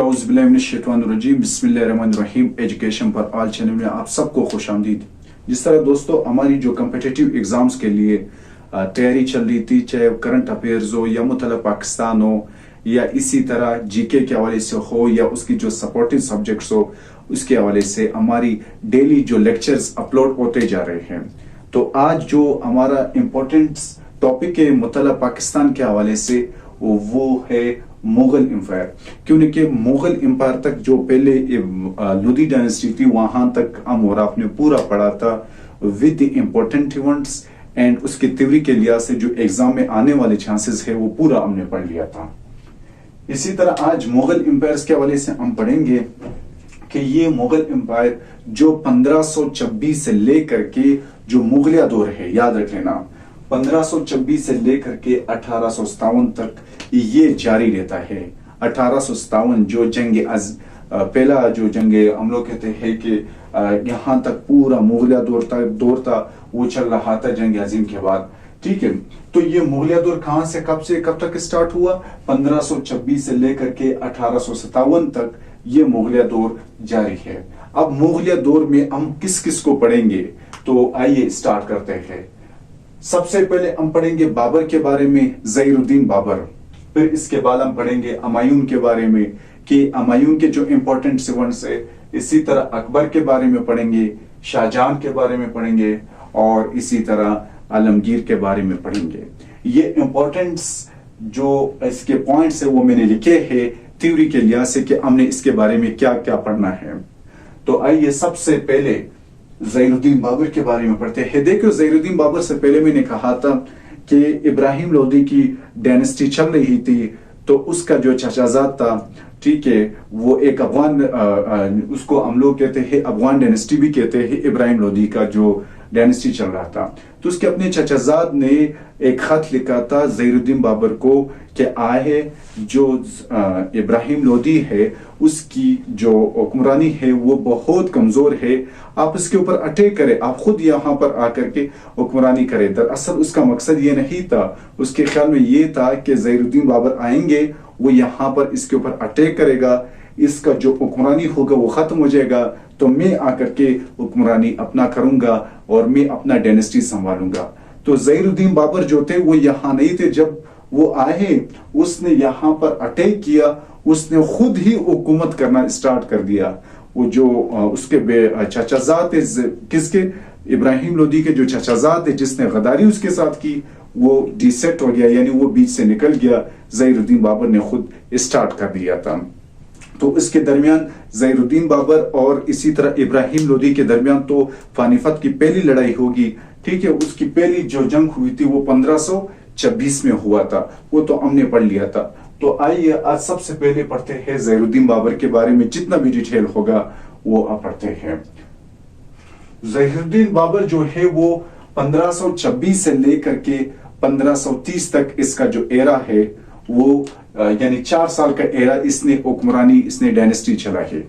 औज़ुबिल्लाहिमिनश्शैतानिर्रजीम बिस्मिल्लाहिर्रहमानिर्रहीम education for all channel में आप सबको खुशामदीद। जिस तरह दोस्तों हमारी जो कम्पिटिटिव एग्ज़ाम्स के लिए तैयारी चल रही थी, चाहे करंट अफेयर्स हो या मुतल्ला पाकिस्तान हो या इसी तरह जीके के हवाले से हो या उसकी जो सपोर्टिव सब्जेक्ट्स हो, उसके हवाले से हमारी डेली जो लेक्चर्स अपलोड होते जा रहे हैं। तो आज जो हमारा इम्पोर्टेंट टॉपिक है मुतल्ला पाकिस्तान के हवाले से वो है मुगल एम्पायर। क्योंकि मुगल एम्पायर तक जो पहले लोदी डायनेस्टी थी वहां तक हम और आपने पूरा पढ़ा था विद इम्पोर्टेंट इवेंट्स एंड उसकी थ्योरी के लिहाज से जो एग्जाम में आने वाले चांसेस है वो पूरा हमने पढ़ लिया था। इसी तरह आज मुगल एम्पायर्स के हवाले से हम पढ़ेंगे कि ये मुगल एम्पायर जो 1526 से लेकर के जो मुगलिया दौर है, याद रख लेना 1526 से लेकर के 1857 तक ये जारी रहता है। 1857 जो पहला जो जंग हम लोग कहते हैं कि यहाँ तक पूरा मुगलिया दौर था वो चल रहा था जंग अजीम के बाद। ठीक है, तो ये मुगलिया दौर कहां से कब तक स्टार्ट हुआ? 1526 से लेकर के 1857 तक ये मुगलिया दौर जारी है। अब मुगलिया दौर में हम किस किस को पढ़ेंगे, तो आइए स्टार्ट करते हैं। सबसे पहले हम पढ़ेंगे बाबर के बारे में, ज़हीरुद्दीन बाबर। फिर इसके बाद हम पढ़ेंगे हुमायूं के बारे में कि हुमायूं के जो इंपॉर्टेंट इवेंट्स है। इसी तरह अकबर के बारे में पढ़ेंगे, शाहजहां के बारे में पढ़ेंगे और इसी तरह आलमगीर के बारे में पढ़ेंगे। ये इंपॉर्टेंट्स जो इसके पॉइंट्स है वो मैंने लिखे हैं थ्योरी के लिहाज से कि हमने इसके बारे में क्या क्या पढ़ना है। तो आइए सबसे पहले ज़हीरुद्दीन बाबर के बारे में पढ़ते हैं। देखो, ज़हीरुद्दीन बाबर से पहले मैंने कहा था कि इब्राहिम लोदी की डायनेस्टी चल रही थी, तो उसका जो चचाजाद था, ठीक है, वो एक अफगान उसको हम लोग कहते हैं अफगान डायनेस्टी भी कहते हैं, इब्राहिम लोदी का जो डायनेस्टी चल रहा था। तो उसके अपने चचाजाद ने एक खत लिखा था ज़हीरुद्दीन बाबर को कि आए जो इब्राहिम लोदी है उसकी जो हुक्मरानी है वो बहुत कमजोर है, आप इसके ऊपर अटैक करें, आप खुद यहाँ पर आकर के हुक्मरानी करें। दरअसल उसका मकसद ये नहीं था, उसके ख्याल में ये था कि ज़हीरुद्दीन बाबर आएंगे, वो यहाँ पर इसके ऊपर अटैक करेगा, इसका जो हुक्मरानी होगा वो खत्म हो जाएगा, तो मैं आकर के हुक्मरानी अपना करूंगा और मैं अपना डायनेस्टी संभालूंगा। तो ज़हीरुद्दीन बाबर जो थे वो यहाँ नहीं थे। जब वो आए उसने यहाँ पर अटैक किया, उसने खुद ही हुकूमत करना स्टार्ट कर दिया। वो जो उसके चचाजाद थे, किसके? इब्राहिम लोदी के जो चचाजाद थे जिसने गद्दारी उसके साथ की, वो डिसेट हो गया, यानी वो बीच से निकल गया। ज़हीरुद्दीन बाबर ने खुद स्टार्ट कर दिया था। तो इसके दरमियान ज़हीरुद्दीन बाबर और इसी तरह इब्राहिम लोदी के दरमियान तो पानीपत की पहली लड़ाई होगी। ठीक है, उसकी पहली जो जंग हुई थी वो 1526 में हुआ था, वो तो हमने पढ़ लिया था। तो आइए आज सबसे पहले पढ़ते हैं ज़हीरुद्दीन बाबर के बारे में, जितना भी डिटेल होगा वो आप पढ़ते हैं। ज़हीरुद्दीन बाबर जो है वो 1526 से लेकर के 1530 तक इसका जो एरा है वो यानी 4 साल का एरा इसने हुक्मरानी, इसने डायनेस्टी चला है।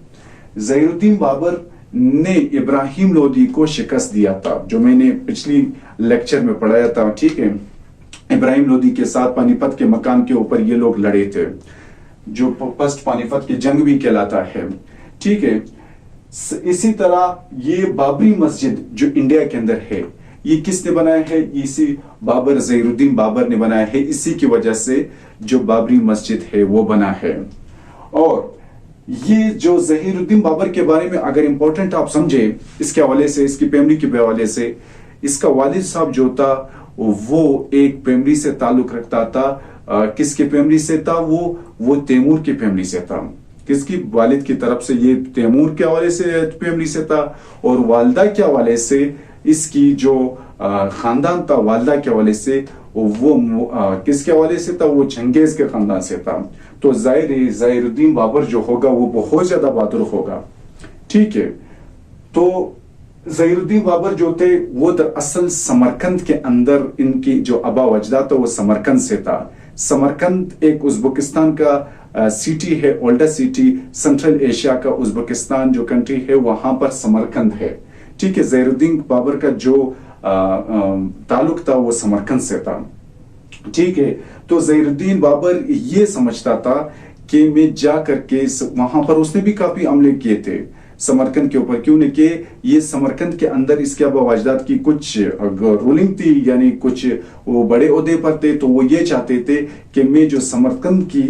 ज़हीरुद्दीन बाबर ने इब्राहिम लोदी को शिकस्त दिया था, जो मैंने पिछली लेक्चर में पढ़ाया था। ठीक है, इब्राहिम लोदी के साथ पानीपत के मकान के ऊपर ये लोग लड़े थे, जो फर्स्ट पानीपत की जंग भी कहलाता है। ठीक है, इसी तरह ये बाबरी मस्जिद जो इंडिया के अंदर है, ये किसने बनाया है? इसी बाबर, ज़हीरुद्दीन बाबर ने बनाया है। इसी की वजह से जो बाबरी मस्जिद है वो बना है। और ये जो ज़हीरुद्दीन बाबर के बारे में अगर इंपॉर्टेंट आप समझे इसके हवाले से, इसकी फैमिली के हवाले से, इसका वालिद साहब जो था वो एक फैमिली से ताल्लुक रखता था। किसके फैमिली से था? वो तैमूर की फैमिली से था। किसकी? वालिद की तरफ से ये तैमूर के हवाले से फैमिली से था, और वालदा के हवाले से इसकी जो खानदान था, वालदा के हवाले से वो किसके हवाले से था? वो चंगेज के खानदान से था। तो ज़हीरुद्दीन बाबर जो होगा वो बहुत ज्यादा बहादुर होगा। ठीक है, तो ज़हीरुद्दीन बाबर जो थे वो दरअसल समरकंद के अंदर, इनकी जो आबा वजदा था वो समरकंद से था। समरकंद एक उज़्बेकिस्तान का सिटी है, ओल्डर सिटी, सेंट्रल एशिया का उज़्बेकिस्तान जो कंट्री है वहां पर समरकंद है। ठीक है, ज़हीरुद्दीन बाबर का जो ताल्लुक था वो समरकंद से था। ठीक है, तो ज़हीरुद्दीन बाबर ये समझता था کہ میں جا کر کے وہاں پر اس نے بھی کافی عملے کیے تھے سمرقند کے اوپر، کیوں نے کہ یہ سمرقند کے اندر اس کے ابا اجداد کی کچھ رولنگ تھی، یعنی کچھ وہ بڑے عہدے پر تھے، تو وہ یہ چاہتے تھے کہ میں جو سمرقند کی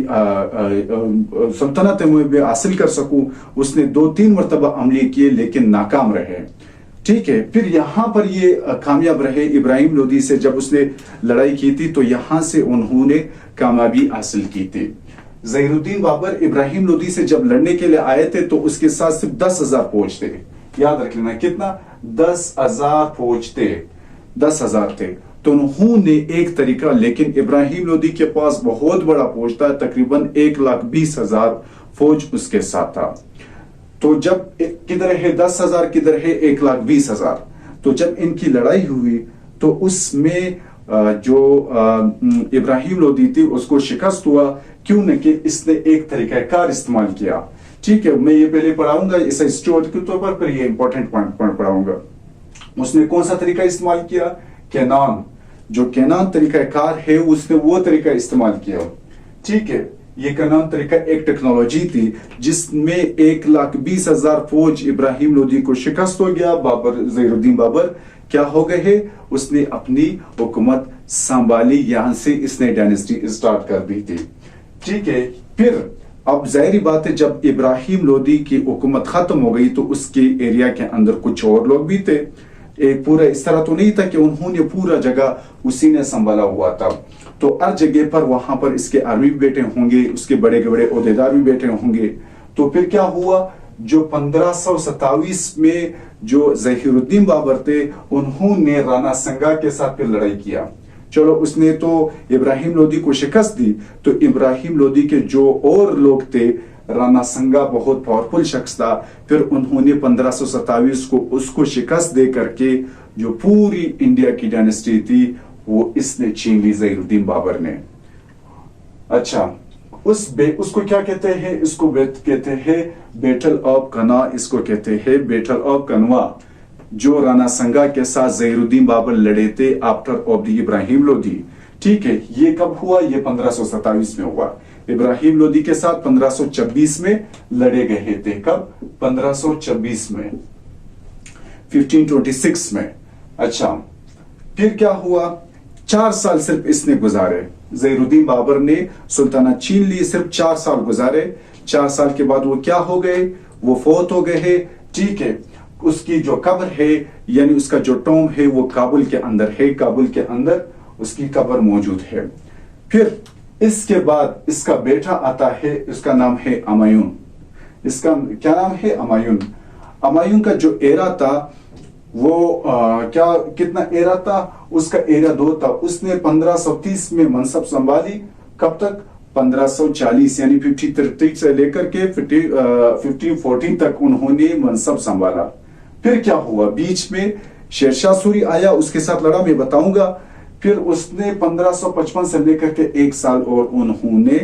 سلطنت ہے میں حاصل کر سکوں۔ اس نے 2-3 مرتبہ عملے کیے لیکن ناکام رہے، ٹھیک ہے۔ پھر یہاں پر یہ کامیاب رہے ابراہیم لودھی سے، جب اس نے لڑائی کی تھی تو یہاں سے انہوں نے کامیابی حاصل کی تھی۔ ظہیر الدین بابر ابراہیم لودھی سے جب لڑنے کے لیے آئے تھے تو اس کے ساتھ صرف 10,000 فوج تھے، یاد رکھ لینا کتنا، 10,000 فوج تھے، 10,000 تھے۔ تو انہوں نے ایک طریقہ، لیکن ابراہیم لودھی کے پاس بہت بڑا فوج تھا، تقریباً 1,20,000 فوج اس کے ساتھ تھا۔ تو جب کدھر ہے 10,000 کدھر ہے 1,20,000، تو جب ان کی لڑائی ہوئی تو اس میں جو ابراہیم لودھی تھی اس کو شکست ہوا، کیوں نہ کہ اس نے ایک طریقہ کار استعمال کیا، ٹھیک ہے۔ میں یہ پہلے پڑھاؤں گا اسے اسٹوڈ کے طور پر، پھر یہ امپورٹنٹ پوائنٹ پڑھاؤں گا۔ اس نے کون سا طریقہ استعمال کیا؟ کینان، جو کینان طریقہ کار ہے اس نے وہ طریقہ استعمال کیا، ٹھیک ہے۔ یہ کینان طریقہ ایک ٹیکنالوجی تھی جس میں 1,20,000 فوج ابراہیم لودھی کو شکست ہو گیا۔ ظہیر الدین بابر کیا ہو گئے؟ اس نے اپنی حکومت سنبھالی، یہاں سے اس نے ڈائنسٹی اسٹارٹ کر دی تھی، ٹھیک ہے۔ پھر اب ظاہری بات ہے جب ابراہیم لودھی کی حکومت ختم ہو گئی تو اس کے ایریا کے اندر کچھ اور لوگ بھی تھے، ایک پورا اس طرح تو نہیں تھا کہ انہوں نے پورا جگہ اسی نے سنبھالا ہوا تھا، تو ہر جگہ پر وہاں پر اس کے آرمی بھی بیٹھے ہوں گے، اس کے بڑے بڑے عہدیدار بھی بیٹھے ہوں گے۔ تو پھر کیا ہوا، جو 1527 میں جو ظہیر الدین بابر تھے انہوں نے رانا سنگا کے ساتھ پھر لڑائی کیا، چلو اس نے تو ابراہیم لودھی کو شکست دی، تو ابراہیم لودھی کے جو اور لوگ تھے، رانا سنگا بہت پاورفل شخص تھا، پھر انہوں نے 1527 کو اس کو شکست دے کر کے جو پوری انڈیا کی ڈائنسٹی تھی وہ اس نے چھین لی، ظہیر الدین بابر نے۔ اچھا، اس کو کیا کہتے ہیں؟ اس کو کہتے ہیں بیٹل آف کنوا، اس کو کہتے ہیں بیٹل آف کنوا، جو رانا سنگا کے ساتھ ظہیر الدین بابر لڑے تھے آفٹر آف دی ابراہیم لودھی، ٹھیک ہے۔ یہ کب ہوا؟ یہ 1527 میں ہوا۔ ابراہیم لودھی کے ساتھ 1526 میں لڑے گئے تھے، کب؟ 1526 میں، 1526 میں۔ اچھا، پھر کیا ہوا؟ 4 سال صرف اس نے گزارے، ظہیر الدین بابر نے سلطنت چھین لی، صرف 4 سال گزارے۔ 4 سال کے بعد وہ کیا ہو گئے؟ وہ فوت ہو گئے، ٹھیک ہے۔ اس کی جو قبر ہے، یعنی اس کا جو ٹوم ہے وہ کابل کے اندر ہے، کابل کے اندر اس کی قبر موجود ہے۔ پھر اس کے بعد اس کا بیٹا آتا ہے، اس کا نام ہے ہمایوں۔ اس کا کیا نام ہے؟ ہمایوں۔ ہمایوں کا جو ایرا تھا وہ کتنا ایرا تھا؟ اس کا ایرا 2 تھا۔ اس نے 1530 میں منصب سنبھالی، کب تک؟ 1540، یعنی 1530 سے لے کر کے 1514 تک انہوں نے منصب سنبھالا۔ پھر کیا ہوا؟ بیچ میں شیر شاہ سوری آیا، اس کے ساتھ لڑا، میں بتاؤں گا۔ پھر اس نے 1555 سے لے کر کے 1 سال اور انہوں نے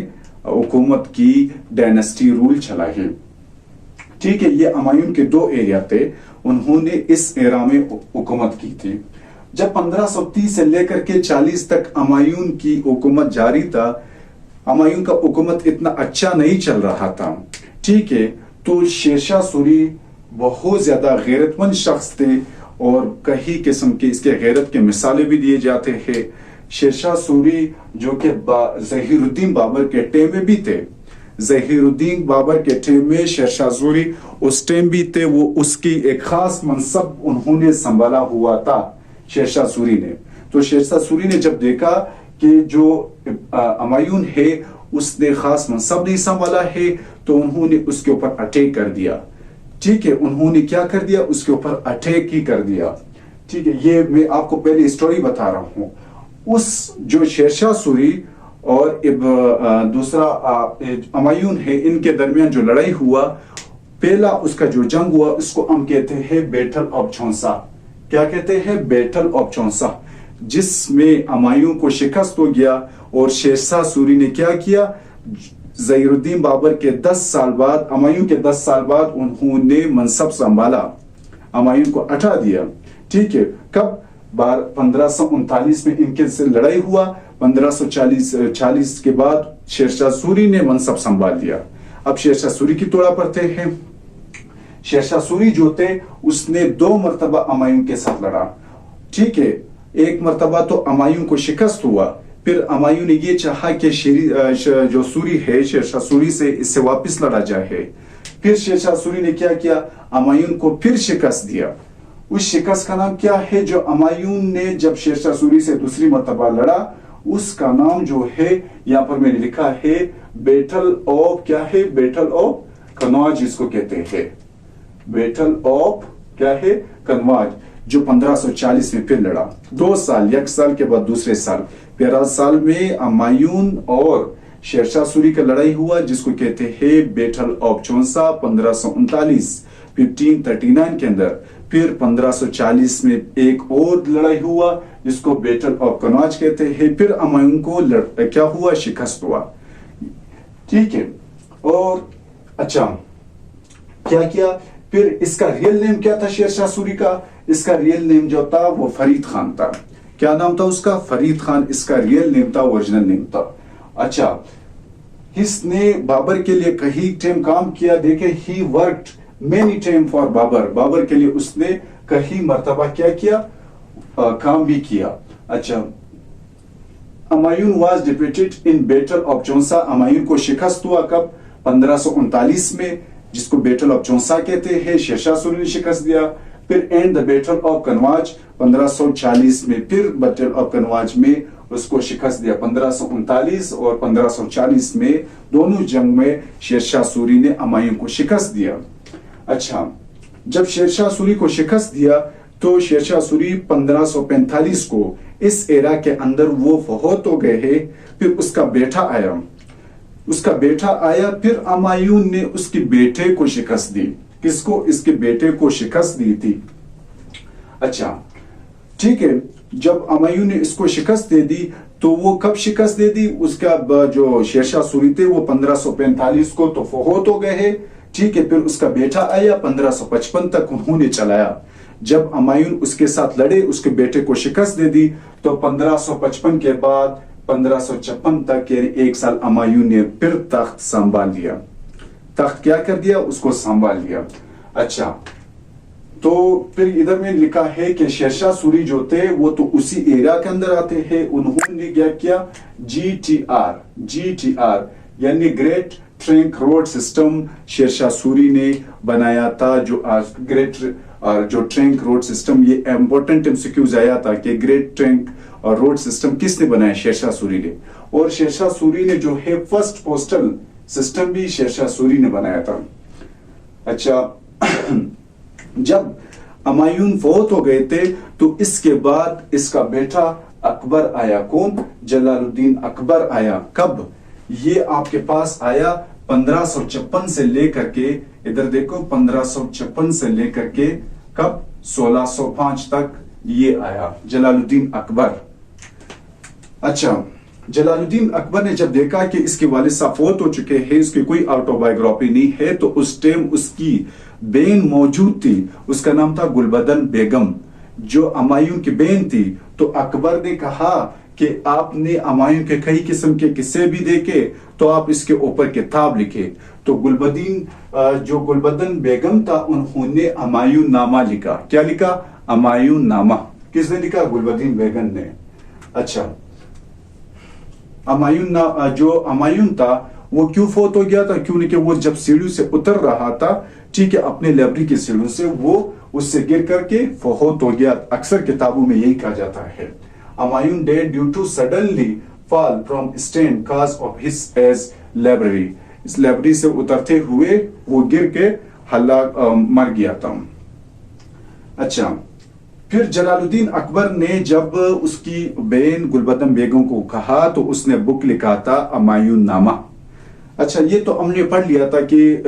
حکومت کی، ڈائنسٹی رول چلائی، ٹھیک ہے۔ یہ ہمایوں کے 2 ایریا تھے، انہوں نے اس ایرا میں حکومت کی تھی۔ جب 1530 سے لے کر کے 40 تک ہمایوں کی حکومت جاری تھا، ہمایوں کا حکومت اتنا اچھا نہیں چل رہا تھا، ٹھیک ہے۔ تو شیر شاہ سوری بہت زیادہ غیرت مند شخص تھے، اور کئی قسم کے اس کے غیرت کے مثالیں بھی دیے جاتے ہیں۔ شیر شاہ سوری جو کہ ظہیر الدین بابر کے ٹیم میں بھی تھے، ظہیر الدین بابر کے ٹیم میں شیر شاہ سوری اس ٹیم بھی تھے، وہ اس کی ایک خاص منصب انہوں نے سنبھالا ہوا تھا شیر شاہ سوری نے۔ تو شیر شاہ سوری نے جب دیکھا کہ جو ہمایوں ہے اس نے خاص منصب نہیں سنبھالا ہے، تو انہوں نے اس کے اوپر اٹیک کر دیا، ٹھیک ہے۔ انہوں نے کیا کر دیا؟ اس کے اوپر اٹیک ہی کر دیا، ٹھیک ہے۔ یہ میں آپ کو پہلے اسٹوری بتا رہا ہوں۔ اس جو شیر شاہ سوری اور دوسرا ہمایوں ہے، ان کے درمیان جو لڑائی ہوا، پہلا اس کا جو جنگ ہوا، اس کو ہم کہتے ہیں بیٹل آف چونسا۔ کیا کہتے ہیں؟ بیٹل آف چونسا، جس میں ہمایوں کو شکست ہو گیا، اور شیر شاہ سوری نے کیا کیا؟ ظہیر الدین بابر کے 10 سال بعد، ہمایوں کے 10 سال بعد انہوں نے منصب سنبھالا، ہمایوں کو ہٹا دیا، ٹھیک ہے۔ کب؟ 1539 में इनके से लड़ाई हुआ। 1540 के बाद शेरशाह सूरी ने मनसब संभाल लिया। अब शेरशाह सूरी की तोड़ा पर थे हैं। शेरशाह सूरी जो थे उसने 2 मरतबा अमायूं के साथ लड़ा, ठीक है। एक मरतबा तो अमायूं को शिकस्त हुआ, फिर अमायूं ने ये चाहा कि जो सूरी है शेरशाह सूरी से इससे वापस लड़ा जाए। फिर शेरशाह सूरी ने क्या किया, अमायूं को फिर शिकस्त दिया। उस शिकस्त का नाम क्या है, जो अमायूं ने जब शेरशाह सूरी से दूसरी मरतबा लड़ा, उसका नाम जो है यहां पर मैंने लिखा है बैटल ऑफ, क्या है, बैटल ऑफ कनौज इसको कहते हैं। बैटल ऑफ क्या है, कनौज, जो 1540 में फिर लड़ा। 2 साल, एक साल के बाद दूसरे साल 15 साल में अमायूं और शेरशाह सूरी का लड़ाई हुआ, जिसको कहते हैं बैटल ऑफ चौसा 1539 1539 के अंदर। फिर 1540 में एक और लड़ाई हुआ जिसको बैटल ऑफ कनौज कहते हैं। फिर अमायूं को क्या हुआ, शिकस्त हुआ, ठीक है। और अच्छा क्या किया फिर, इसका रियल नेम क्या था शेरशाह सूरी का, इसका रियल नेम जो था वो फरीद खान था। क्या नाम था उसका, फरीद खान इसका रियल नेम था, ओरिजिनल नेम था। अच्छा, इसने बाबर के लिए कई टाइम काम किया। देखे, he worked many time for Babar, Babar के लिए उसने कई मर्तबा क्या किया, काम भी किया। अच्छा, Humayun was defeated in battle of Chausa, Humayun को शिकस्त हुआ कब, 1539 में, जिसको बैटल ऑफ चौसा कहते हैं। शेरशाह सूरी ने शिकस्त दिया। फिर and the battle of Kannauj 1540 में, फिर बैटल ऑफ कनौज में उसको शिकस्त दिया। 1539 और 1540 में दोनों जंग में शेरशाह सूरी ने अमायूं को शिकस्त दिया। अच्छा, जब शेरशाह सूरी को शिकस्त दिया तो शेरशाह सूरी 1545 को इस एरा के अंदर वो फौत हो गए हैं। फिर उसका बेटा आया, फिर अमायूं ने उसके बेटे को शिकस्त दी। किसको, इसके बेटे को शिकस्त दी थी। अच्छा, ठीक है। जब अमायूं ने इसको शिकस्त दे दी तो वो कब शिकस्त दे दी, उसका जो शेरशाह सूरी थे वो 1545 को तो फौत हो गए हैं, ठीक है। फिर उसका बेटा आया, 1555 तक उन्होंने चलाया। जब अमायूं उसके साथ लड़े, उसके बेटे को शिकस्त दे दी, तो 1555 के बाद 1556 तक यानी 1 साल अमायूं ने फिर तख्त संभाल लिया। तख्त क्या कर दिया, उसको संभाल लिया। अच्छा, तो फिर इधर में लिखा है कि शेरशाह सूरी जो थे वो तो उसी एरिया के अंदर आते हैं। उन्होंने क्या किया, GTR यानी great trunk road system Sher Shah Suri ने बनाया था। जो जो ट्रंक रोड सिस्टम, ये इंपॉर्टेंट एमसीक्यूज आया था कि ग्रेट ट्रंक और रोड सिस्टम किसने बनाया, शेरशाह सूरी ने। और शेरशाह सूरी ने जो है फर्स्ट पोस्टल सिस्टम भी शेरशाह सूरी ने बनाया था। अच्छा, जब अमायूं फौत हो गए थे तो इसके बाद इसका बेटा अकबर आया। कौन, जलालुद्दीन अकबर आया। कब, ये आपके पास आया 1556 से लेकर के, इधर देखो 1556 से लेकर के कब 1605 तक ये आया जलालुद्दीन अकबर। अच्छा, जलालुद्दीन अकबर ने जब देखा कि इसके वालिद साहब फौत हो चुके हैं, इसकी कोई ऑटोबायोग्राफी नहीं है, तो उस टाइम उसकी बेन मौजूद थी, उसका नाम था गुलबदन बेगम, जो अमायूं की बेन थी। तो अकबर ने कहा कि आपने अमायूं के कई किस्म के किस्से भी देखे, तो आप इसके ऊपर किताब लिखे। तो जो गुलबदन बेगम था, उन्होंने अमायूं नामा लिखा। क्या लिखा, अमायूं नामा। किसने लिखा, गुलबदन बेगम ने। अच्छा, जो अमायूं था वो क्यों फौत हो गया था, क्योंकि वो जब सीढ़ी से उतर रहा था, ठीक है, अपने लाइब्रेरी की सीढ़ी से, वो उससे गिर करके फौत हो गया। अक्सर किताबों में यही कहा जाता है, Humayun dead due to suddenly fall from stand cause of his age library. इस लाइब्रेरी से उतरते हुए वो गिर के मर गया था। अच्छा, फिर जलालुद्दीन अकबर ने जब उसकी बहन गुलबदन बेगम को कहा तो उसने बुक लिखा था अमायूं नामा। अच्छा, ये तो हमने पढ़ लिया था कि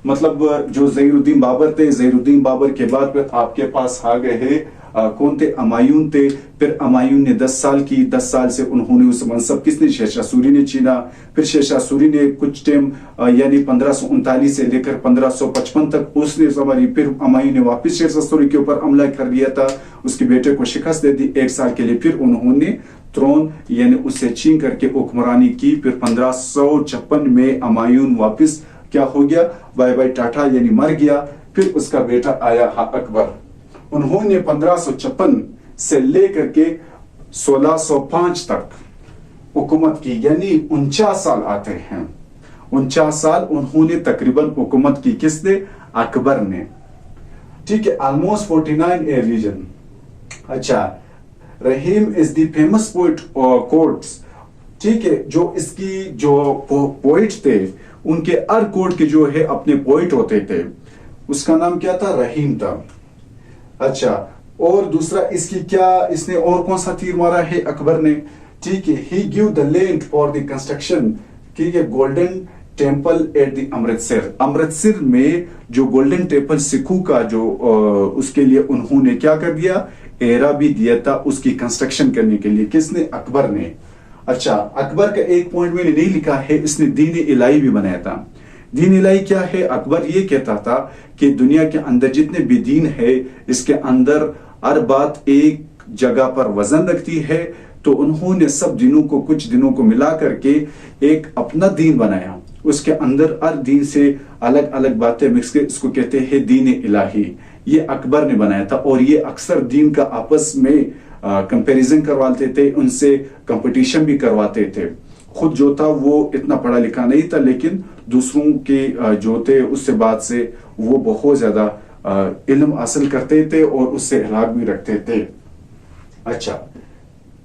मतलब जो ज़हीरुद्दीन बाबर थे, ज़हीरुद्दीन बाबर के बाद आपके पास आ गए हैं कौन थे? हुमायूं थे। फिर हुमायूं ने 10 साल की, 10 साल से उन्होंने उस मनसब किसने? शेरशाह सूरी ने छीना। फिर शेरशाह सूरी ने कुछ टाइम यानी 1539 से लेकर 1555 तक उसने संभाली। फिर हुमायूं ने वापस शेरशाह सूरी के ऊपर हमला कर दिया था, उसके बेटे को शिकस्त दे दी 1 साल के लिए। फिर उन्होंने थ्रोन यानी उससे छीन करके हुक्मरानी की। फिर 1556 में हुमायूं वापस क्या हो गया? बाय बाय टाटा यानी मर गया। फिर उसका बेटा आया अकबर। उन्होंने 1556 से लेकर के 1605 तक हुकूमत की, यानी 49 साल आते हैं। 49 साल उन्होंने तकरीबन हुकूमत की। किसने? अकबर ने। ठीक है, ऑलमोस्ट 49 ए रीजन। अच्छा, Rahim is the famous poet quotes. ठीक है, जो इसकी जो पोइट थे उनके हर कोर्ट के जो है अपने पोइट होते थे। उसका नाम क्या था? रहीम था। अच्छा, और दूसरा इसकी क्या, इसने और कौन सा तीर मारा है अकबर ने? ठीक है, he give the land for the construction, ठीक है, golden temple at the Amritsar. Amritsar में जो गोल्डन टेम्पल सिखों का जो उसके लिए उन्होंने क्या कर दिया? एरा भी दिया था उसकी कंस्ट्रक्शन करने के लिए। किसने? अकबर ने। अच्छा, अकबर का एक पॉइंट मैंने नहीं लिखा है, इसने दीन इलाही भी बनाया था। दीन इलाही क्या है? अकबर ये कहता था कि दुनिया के अंदर जितने भी दीन है, इसके अंदर हर बात एक जगह पर वजन रखती है। तो उन्होंने सब दिनों को, कुछ दिनों को मिला करके एक अपना दीन बनाया। उसके अंदर हर दीन से अलग अलग बातें मिक्स के इसको कहते हैं दीन इलाही। ये अकबर ने बनाया था। और ये अक्सर दीन का आपस में कंपैरिजन करवाते थे, उनसे कंपटीशन भी करवाते थे। खुद जो था वो इतना पढ़ा लिखा नहीं था, लेकिन दूसरों के जो थे उससे बात से वो बहुत ज्यादा इल्म हासिल करते थे और उससे इलाक भी रखते थे। अच्छा,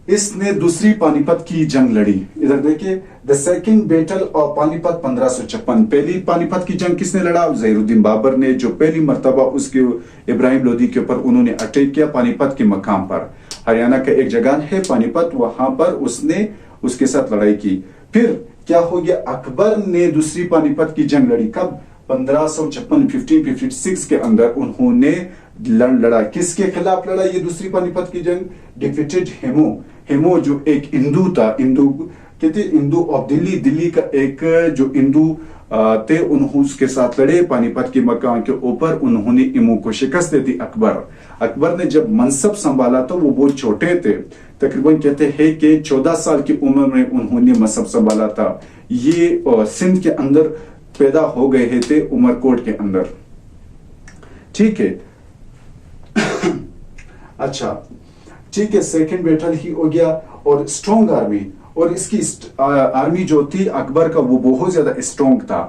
इसने दूसरी पानीपत की जंग लड़ी। इधर देखिए, the second battle of Panipat 1556। पहली पानीपत की जंग किसने लड़ा? ज़हीरुद्दीन बाबर ने, जो पहली मर्तबा उसके इब्राहिम लोदी के ऊपर उन्होंने अटैक किया पानीपत के मकाम पर। हरियाणा का एक जगह है पानीपत, वहां पर उसने उसके साथ लड़ाई की। फिर क्या हो गया? अकबर ने दूसरी पानीपत की जंग लड़ी। कब? 1556 के अंदर उन्होंने लड़ा। किसके खिलाफ लड़ा ये दूसरी पानीपत की जंग? Defeated haemo. हेमो जो एक हिंदू था, हिंदू कहते हिंदू ऑफ दिल्ली, दिल्ली का एक जो हिंदू थे, उन्होंने उसके साथ लड़े पानीपत के मकाम के ऊपर। उन्होंने हिमो को शिकस्त दे दी। अकबर ने जब मनसब संभाला तो वो बहुत छोटे थे, तकरीबन कहते हैं कि 14 साल की उम्र में उन्होंने मनसब संभाला था। ये सिंध के अंदर पैदा हो गए थे, उमरकोट के अंदर। ठीक है। अच्छा, ठीक है, सेकंड बैटल ही हो गया। और स्ट्रॉन्ग आर्मी, और इसकी आर्मी जो थी अकबर का वो बहुत ज्यादा स्ट्रॉन्ग था।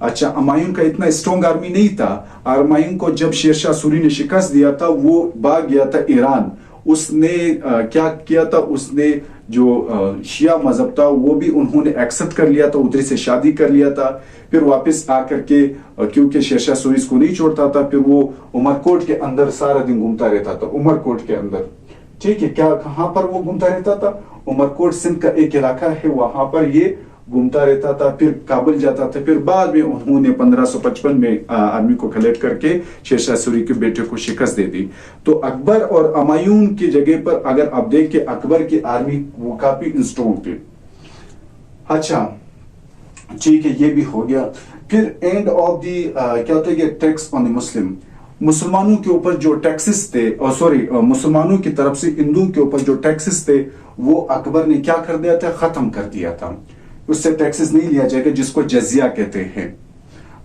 अच्छा, हुमायूं का इतना स्ट्रॉन्ग आर्मी नहीं था। हुमायूं को जब शेरशाह सूरी ने शिकस्त दिया था, वो भाग गया था ईरान। उसने क्या किया था? उसने जो शिया मजहब था वो भी उन्होंने एक्सेप्ट कर लिया था, उधर से शादी कर लिया था। फिर वापस आकर के, क्योंकि शेरशाह सूरी को नहीं छोड़ता था, फिर वो उमरकोट के अंदर सारा दिन घूमता रहता था। उमरकोट के अंदर, ठीक है, क्या कहां पर वो घूमता रहता था? उमरकोट सिंध का एक इलाका है, वहां पर ये घूमता रहता था। फिर काबुल जाता था। फिर बाद में उन्होंने 1555 में आर्मी को कलेक्ट करके शेरशाह सूरी के बेटे को शिकस्त दे दी। तो अकबर और हुमायूं की जगह पर अगर आप देख के अकबर की आर्मी वो काफी स्ट्रॉन्ग थी। अच्छा, ठीक है, ये भी हो गया। फिर एंड ऑफ दी क्या होता है? Tax on the Muslim. मुसलमानों के ऊपर जो टैक्सेस थे, मुसलमानों की तरफ से हिंदुओं के ऊपर जो टैक्सेस थे वो अकबर ने क्या कर दिया था? खत्म कर दिया था। उससे टैक्सेस नहीं लिया जाएगा, जिसको जजिया कहते हैं।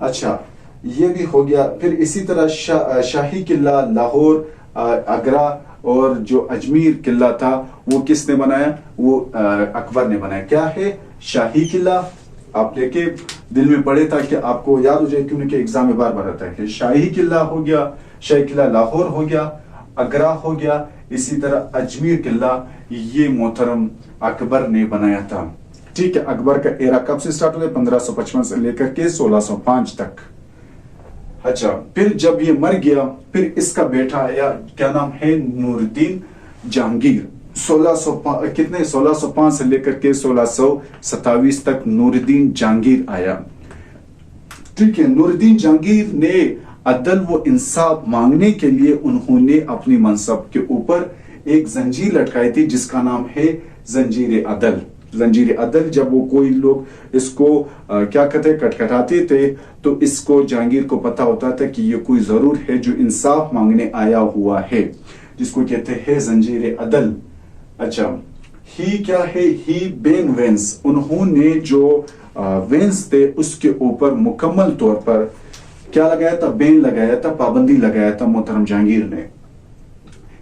अच्छा, ये भी हो गया। फिर इसी तरह शाही किला लाहौर, आगरा और जो अजमेर किला था वो किसने बनाया? वो अकबर ने बनाया। क्या है? शाही किला। आप लेके दिल में पड़े ताकि आपको याद हो जाए, क्योंकि एग्जाम में बार बार आता है कि शाही किला हो गया, शाही किला लाहौर हो गया, आगरा हो गया, इसी तरह अजमेर किला ये मोहतरम अकबर ने बनाया था। ठीक है, अकबर का एरा कब से स्टार्ट हो गया? 1555 से लेकर के 1605 तक। अच्छा, फिर जब ये मर गया, फिर इसका बेटा आया, क्या नाम है? नूरुद्दीन जहांगीर। 1605 से लेकर के 1627 तक नूरुद्दीन जहांगीर आया। ठीक है, नूरुद्दीन जहांगीर ने अदल वो इंसाफ मांगने के लिए उन्होंने अपनी मनसब के ऊपर एक जंजीर लटकाई थी जिसका नाम है जंजीर अदल। जंजीर अदल, जब वो कोई लोग इसको क्या कहते हैं कटकटाते थे तो इसको जहांगीर को पता होता था कि ये कोई जरूर है जो इंसाफ मांगने आया हुआ है, जिसको कहते हैं जंजीर अदल। अच्छा, ही क्या है? ही बेन वेंस, उन्होंने जो वेंस थे उसके ऊपर मुकम्मल तौर पर क्या लगाया था? बैन लगाया था, पाबंदी लगाया था मोहतरम जहांगीर ने।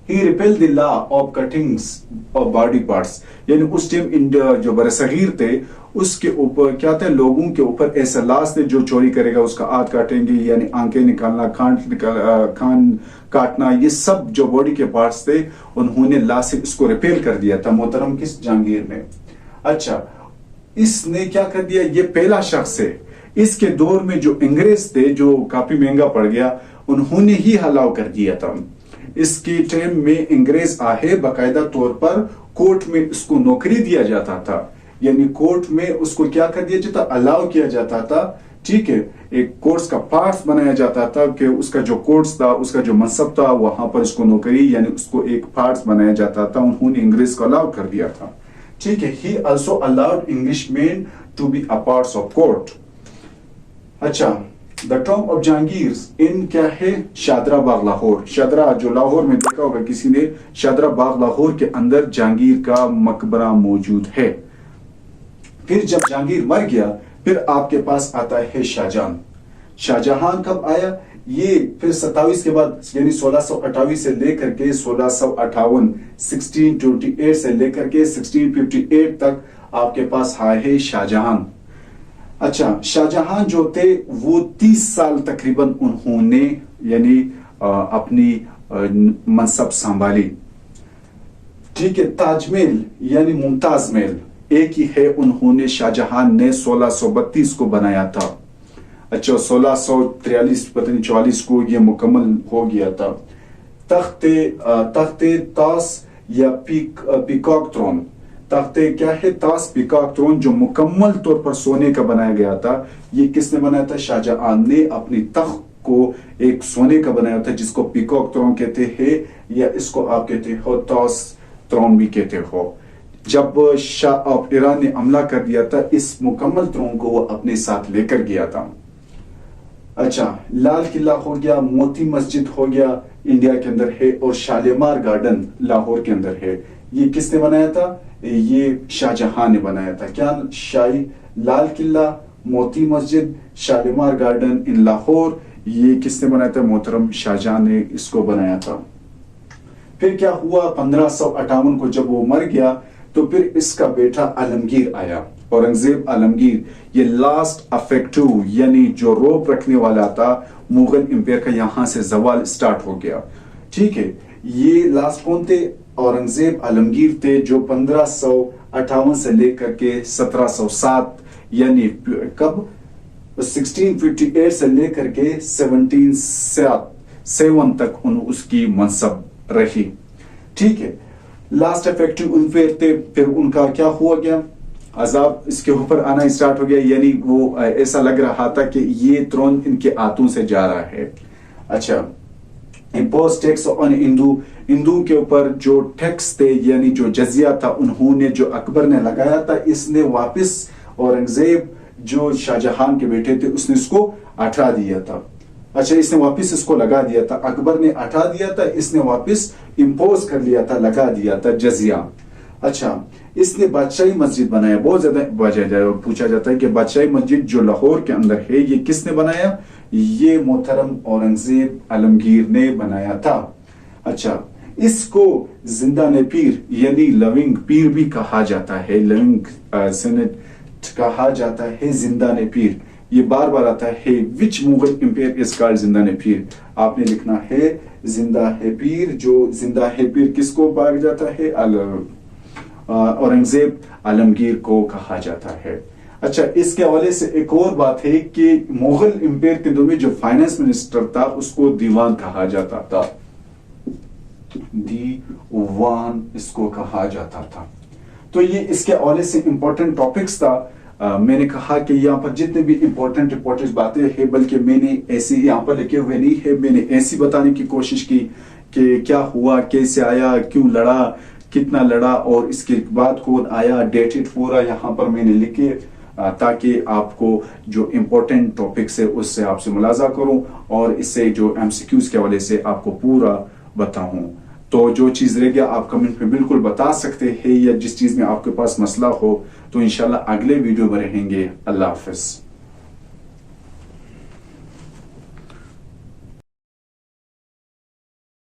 He repealed the law of cuttings of body parts, यानी उस टाइम इंडिया जो बरसगीर थे उसके ऊपर क्या था? लोगों के ऊपर ऐसा लाश थे जो चोरी करेगा उसका हाथ काटेंगे, यानी आंखें निकालना, कान काटना, ये सब जो बॉडी के पार्ट्स थे उन्होंने लॉ से इसको रिपेल कर दिया था मोहतरम किस? जहांगीर ने। अच्छा, इसने क्या कर दिया? ये पहला शख्स है। इसके दौर में जो अंग्रेज थे जो काफी महंगा पड़ गया, उन्होंने ही अलाउ कर दिया था। इसके टाइम में अंग्रेज आए, बाकायदा तौर पर कोर्ट में इसको नौकरी दिया जाता था, यानी कोर्ट में उसको क्या कर दिया जाता? अलाउ किया जाता था। ठीक है, एक कोर्ट्स का पार्ट्स बनाया जाता था कि उसका जो कोर्ट्स था, उसका जो मनसब था, वहां पर इसको नौकरी यानी उसको एक पार्ट्स बनाया जाता था। उन्होंने अंग्रेज को अलाउ कर दिया था। ठीक है, he also allowed English man to be a parts of court. अच्छा, the tomb of Jahangir in क्या है? शादरा बाग लाहौर। शादरा जो लाहौर में देखा होगा किसी ने, शादरा बाग लाहौर के अंदर जहांगीर का मकबरा मौजूद है। फिर जब जहांगीर मर गया फिर आपके पास आता है शाहजहां। शाहजहां कब आया? ये फिर 27 के बाद, यानी 1628 से लेकर के 1658, 1628 से लेकर के 1658 तक आपके पास है शाहजहां। अच्छा, शाहजहां जो थे वो 30 साल तकरीबन उन्होंने यानी अपनी मनसब संभाली। ठीक है, ताजमहल यानी मुमताज महल एक ही है, उन्होंने शाहजहां ने 1632 को बनाया था। अच्छा, 1643 पता नहीं 44 को ये मुकम्मल हो गया था। तख्ते तास या पीकॉक थ्रोन, तख्ते क्या है? तास पीकॉक थ्रोन जो मुकम्मल तौर पर सोने का बनाया गया था, ये किसने बनाया था? शाहजहां ने अपनी तख्त को एक सोने का बनाया था जिसको पीकॉक थ्रोन कहते हैं, या इसको आप कहते हो तास थ्रोन भी कहते हो। जब शाह ऑफ ईरान ने हमला कर दिया था, इस मुकम्मल थ्रोन को वो अपने साथ लेकर गया था। अच्छा, लाल किला हो गया, मोती मस्जिद हो गया, इंडिया के अंदर है, और शालीमार गार्डन लाहौर के अंदर है। ये किसने बनाया था? ये शाहजहां ने बनाया था। क्या? शाही लाल किला, मोती मस्जिद, शालीमार गार्डन इन लाहौर, ये किसने बनाया था? मोहतरम शाहजहां ने इसको बनाया था। फिर क्या हुआ? 1558 को जब वो मर गया तो फिर इसका बेटा आलमगीर आया, औरंगजेब आलमगीर। ये लास्ट अफेक्टिव यानी जो रोप रखने वाला था मुगल इंपायर का, यहां से जवाल स्टार्ट हो गया। ठीक है, ये लास्ट कौन थे? औरंगजेब आलमगीर थे, जो 1558 से लेकर के 1707 यानी कब 1658 से लेकर के 1707 तक उसकी मनसब रही। ठीक है, लास्ट इफेक्टिव उनफेयर थे। फिर उनका क्या हुआ गया? अजाब इसके ऊपर आना स्टार्ट हो गया, यानी वो ऐसा लग रहा था कि ये थ्रोन इनके हाथों से जा रहा है। अच्छा, इम्पोज टैक्स ऑन हिंदू के ऊपर जो टैक्स थे यानी जो जजिया था, उन्होंने जो अकबर ने लगाया था, इसने वापस औरंगजेब जो शाहजहां के बेटे थे उसने इसको हटा दिया था। अच्छा, इसने वापस इसको लगा दिया था, अकबर ने हटा दिया था, इसने वापस इम्पोज कर लिया था, लगा दिया था जजिया। अच्छा, इसने बादशाही मस्जिद बनाया। बहुत ज्यादा पूछा जाता है कि बादशाही मस्जिद जो लाहौर के अंदर है ये किसने बनाया? ये मोहतरम औरंगजेब आलमगीर ने बनाया था। अच्छा, इसको जिंदाने पीर यानी लविंग पीर भी कहा जाता है, लविंग सेनेट कहा जाता है, जिंदाने पीर। ये बार बार आता है, विच मुगल इंपायर इज कॉल्ड जिंदाने पीर। आपने लिखना है जिंदा है पीर। जो जिंदा है पीर किसको कहा जाता है? औरंगजेब आलमगीर को कहा जाता है। अच्छा, इसके हवाले से एक और बात है कि मुगल इंपायर के दौर में जो फाइनेंस मिनिस्टर था उसको दीवान कहा जाता था, दीवान इसको कहा जाता था। तो ये इसके हवाले से इंपॉर्टेंट टॉपिक्स था। मैंने कहा कि यहाँ पर जितने भी इम्पोर्टेंट बातें हैं, बल्कि मैंने ऐसे यहाँ पर लिखे हुए नहीं है, मैंने ऐसी बताने की कोशिश की कि क्या हुआ, कैसे आया, क्यों लड़ा, कितना लड़ा और इसके बाद कौन आया, डेटेड पूरा यहाँ पर मैंने लिखे, ताकि आपको जो इम्पोर्टेंट टॉपिक्स है उससे आपसे मुलाजा करूं और इससे जो एमसीक्यूज के हवाले से आपको पूरा बताऊं। तो जो चीज़ रह गया आप कमेंट में बिल्कुल बता सकते हैं, या जिस चीज़ में आपके पास मसला हो तो इंशाल्लाह अगले वीडियो में रहेंगे। अल्लाह हाफिज।